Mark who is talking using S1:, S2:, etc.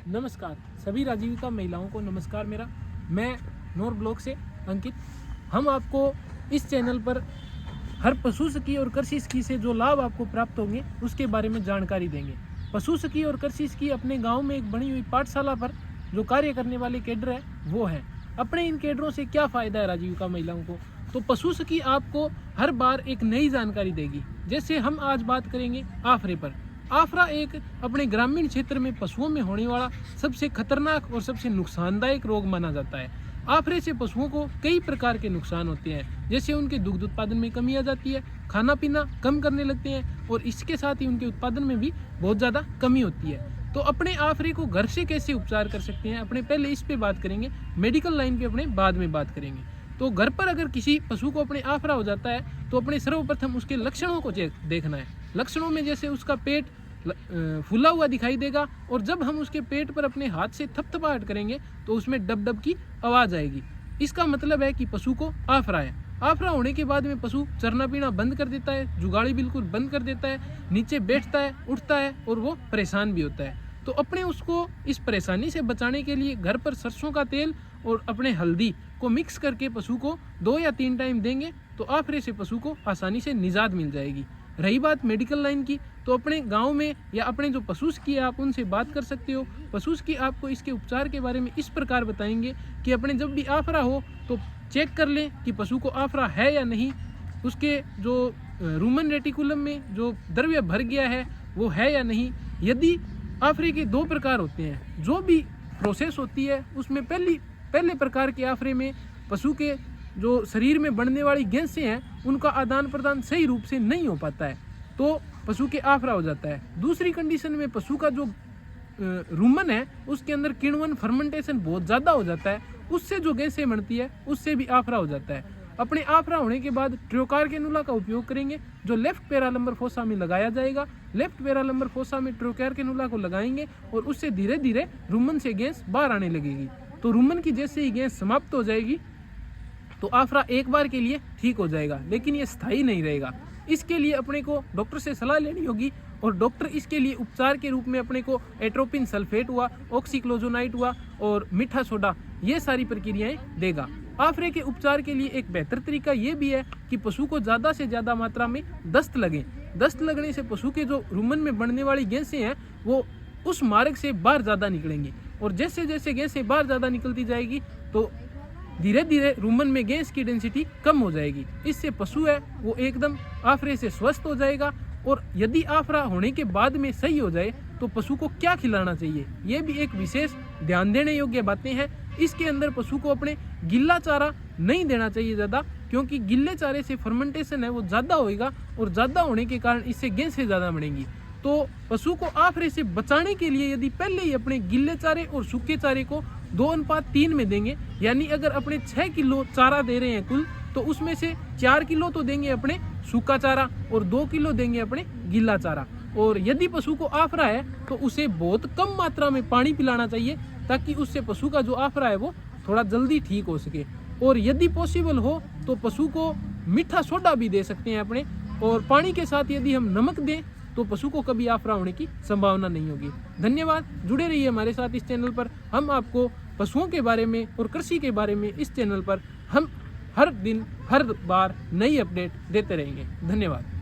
S1: नमस्कार सभी राजीविका महिलाओं को नमस्कार मेरा। मैं नोर ब्लॉक से अंकित। हम आपको इस चैनल पर हर पशु सखी और कृषि सखी से जो लाभ आपको प्राप्त होंगे उसके बारे में जानकारी देंगे। पशु सखी और कृषि सखी अपने गांव में एक बनी हुई पाठशाला पर जो कार्य करने वाले कैडर है वो है। अपने इन कैडरों से क्या फ़ायदा है राजीविका महिलाओं को, तो पशु सखी आपको हर बार एक नई जानकारी देगी। जैसे हम आज बात करेंगे आफरे पर। आफरा एक अपने ग्रामीण क्षेत्र में पशुओं में होने वाला सबसे खतरनाक और सबसे नुकसानदायक रोग माना जाता है। आफरे से पशुओं को कई प्रकार के नुकसान होते हैं, जैसे उनके दुग्ध उत्पादन में कमी आ जाती है, खाना पीना कम करने लगते हैं और इसके साथ ही उनके उत्पादन में भी बहुत ज़्यादा कमी होती है। तो अपने आफरे को घर से कैसे उपचार कर सकते हैं, अपने पहले इस पे बात करेंगे, मेडिकल लाइन पे अपने बाद में बात करेंगे। तो घर पर अगर किसी पशु को अपने आफरा हो जाता है तो अपने सर्वप्रथम उसके लक्षणों को देखना है। लक्षणों में जैसे उसका पेट फूला हुआ दिखाई देगा और जब हम उसके पेट पर अपने हाथ से थपथपाहट करेंगे तो उसमें डब डब की आवाज़ आएगी। इसका मतलब है कि पशु को आफरा है। आफरा होने के बाद में पशु चरना पीना बंद कर देता है, जुगाड़ी बिल्कुल बंद कर देता है, नीचे बैठता है, उठता है और वो परेशान भी होता है। तो अपने उसको इस परेशानी से बचाने के लिए घर पर सरसों का तेल और अपने हल्दी को मिक्स करके पशु को 2 या 3 टाइम देंगे तो आफरे से पशु को आसानी से निजात मिल जाएगी। रही बात मेडिकल लाइन की, तो अपने गांव में या अपने जो पशु की आप उनसे बात कर सकते हो। पशु की आपको इसके उपचार के बारे में इस प्रकार बताएंगे कि अपने जब भी आफरा हो तो चेक कर लें कि पशु को आफरा है या नहीं। उसके जो रूमन रेटिकुलम में जो द्रव्य भर गया है वो है या नहीं। यदि आफरे के 2 प्रकार होते हैं, जो भी प्रोसेस होती है उसमें पहले प्रकार के आफरे में पशु के जो शरीर में बढ़ने वाली गैसें हैं उनका आदान प्रदान सही रूप से नहीं हो पाता है तो पशु के आफरा हो जाता है। दूसरी कंडीशन में पशु का जो रूमन है उसके अंदर किण्वन फर्मेंटेशन बहुत ज़्यादा हो जाता है, उससे जो गैसें बढ़ती है उससे भी आफरा हो जाता है। अपने आफरा होने के बाद ट्रोकार कैनुला का उपयोग करेंगे जो लेफ्ट पैरालंबर फोसा में लगाया जाएगा। लेफ्ट पैरालंबर फोसा में ट्रोकार कैनुला को लगाएंगे और उससे धीरे धीरे रूमन से गैस बाहर आने लगेगी। तो रूमन की जैसे ही गैस समाप्त हो जाएगी तो आफरा एक बार के लिए ठीक हो जाएगा, लेकिन ये स्थायी नहीं रहेगा। इसके लिए अपने को डॉक्टर से सलाह लेनी होगी और डॉक्टर इसके लिए उपचार के रूप में अपने को एट्रोपिन सल्फेट हुआ, ऑक्सीक्लोजोनाइट हुआ और मीठा सोडा, ये सारी प्रक्रियाएं देगा। आफरे के उपचार के लिए एक बेहतर तरीका ये भी है कि पशु को ज़्यादा से ज़्यादा मात्रा में दस्त लगे। दस्त लगने से पशु के जो रूमन में बढ़ने वाली गैसें हैं वो उस मार्ग से बाहर ज़्यादा निकलेंगी और जैसे जैसे गैसें बाहर ज़्यादा निकलती जाएगी तो धीरे धीरे रूमन में गैस की डेंसिटी कम हो जाएगी। इससे पशु है वो एकदम आफरे से स्वस्थ हो जाएगा। और यदि आफरा होने के बाद में सही हो जाए तो पशु को क्या खिलाना चाहिए, ये भी एक विशेष ध्यान देने योग्य बातें हैं। इसके अंदर पशु को अपने गिल्ला चारा नहीं देना चाहिए ज़्यादा, क्योंकि गिल्ले चारे से फर्मेंटेशन है वो ज़्यादा होएगा और ज़्यादा होने के कारण इससे गैसें ज़्यादा बढ़ेंगी। तो पशु को आफरे से बचाने के लिए यदि पहले ही अपने गिल्ले चारे और सूखे चारे को 2:3 में देंगे, यानी अगर अपने 6 किलो चारा दे रहे हैं कुल, तो उसमें से 4 किलो तो देंगे अपने सूखा चारा और 2 किलो देंगे अपने गिल्ला चारा। और यदि पशु को आफरा है तो उसे बहुत कम मात्रा में पानी पिलाना चाहिए ताकि उससे पशु का जो आफरा है वो थोड़ा जल्दी ठीक हो सके। और यदि पॉसिबल हो तो पशु को मीठा सोडा भी दे सकते हैं अपने, और पानी के साथ यदि हम नमक दें तो पशु को कभी आफरा होने की संभावना नहीं होगी। धन्यवाद, जुड़े रहिए हमारे साथ इस चैनल पर। हम आपको पशुओं के बारे में और कृषि के बारे में इस चैनल पर हम हर दिन हर बार नई अपडेट देते रहेंगे। धन्यवाद।